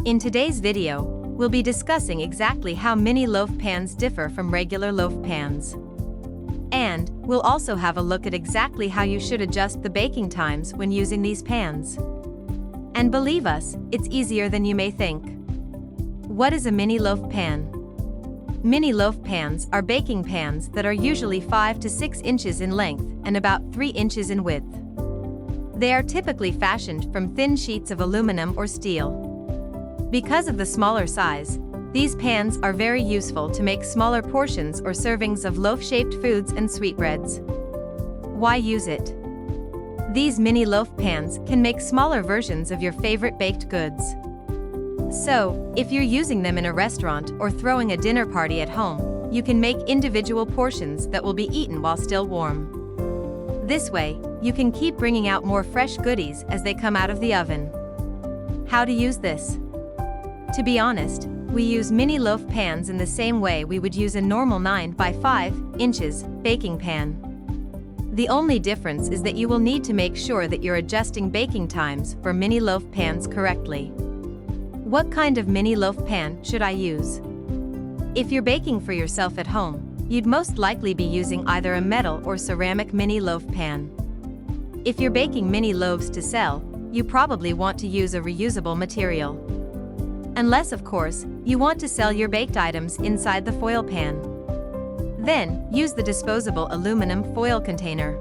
In today's video, we'll be discussing exactly how mini loaf pans differ from regular loaf pans. And we'll also have a look at exactly how you should adjust the baking times when using these pans. And believe us, it's easier than you may think. What is a mini loaf pan? Mini loaf pans are baking pans that are usually 5 to 6 inches in length and about 3 inches in width. They are typically fashioned from thin sheets of aluminum or steel. Because of the smaller size, these pans are very useful to make smaller portions or servings of loaf-shaped foods and sweetbreads. Why use it? These mini loaf pans can make smaller versions of your favorite baked goods. So, if you're using them in a restaurant or throwing a dinner party at home, you can make individual portions that will be eaten while still warm. This way, you can keep bringing out more fresh goodies as they come out of the oven. How to use this? To be honest, we use mini loaf pans in the same way we would use a normal 9 by 5 inches baking pan. The only difference is that you will need to make sure that you're adjusting baking times for mini loaf pans correctly. What kind of mini loaf pan should I use? If you're baking for yourself at home, you'd most likely be using either a metal or ceramic mini loaf pan. If you're baking mini loaves to sell, you probably want to use a reusable material. Unless, of course, you want to sell your baked items inside the foil pan. Then, use the disposable aluminum foil container.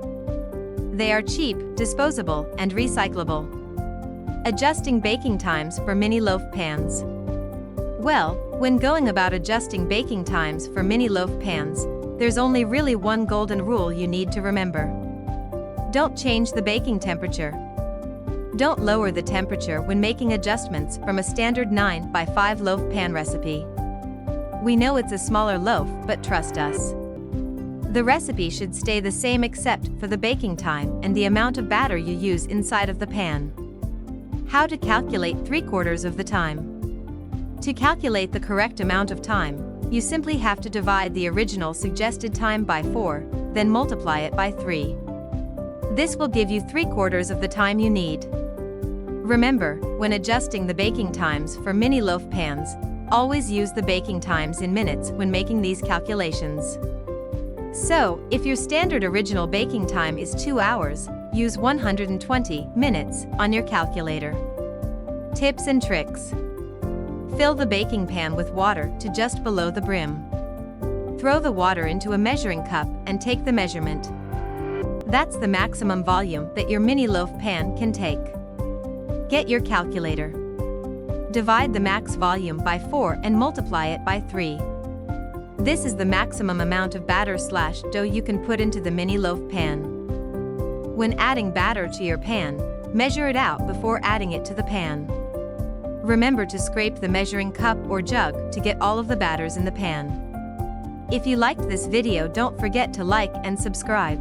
They are cheap, disposable, and recyclable. Adjusting baking times for mini loaf pans. Well, when going about adjusting baking times for mini loaf pans, there's only really one golden rule you need to remember. Don't change the baking temperature. Don't lower the temperature when making adjustments from a standard 9 by 5 loaf pan recipe. We know it's a smaller loaf, but trust us. The recipe should stay the same except for the baking time and the amount of batter you use inside of the pan. How to calculate 3/4 of the time. To calculate the correct amount of time, you simply have to divide the original suggested time by 4, then multiply it by 3. This will give you 3/4 of the time you need. Remember, when adjusting the baking times for mini loaf pans, always use the baking times in minutes when making these calculations. So, if your standard original baking time is 2 hours, use 120 minutes on your calculator. Tips and tricks. Fill the baking pan with water to just below the brim. Throw the water into a measuring cup and take the measurement. That's the maximum volume that your mini loaf pan can take. Get your calculator. Divide the max volume by 4 and multiply it by 3. This is the maximum amount of batter/dough you can put into the mini loaf pan. When adding batter to your pan, measure it out before adding it to the pan. Remember to scrape the measuring cup or jug to get all of the batters in the pan. If you liked this video, don't forget to like and subscribe.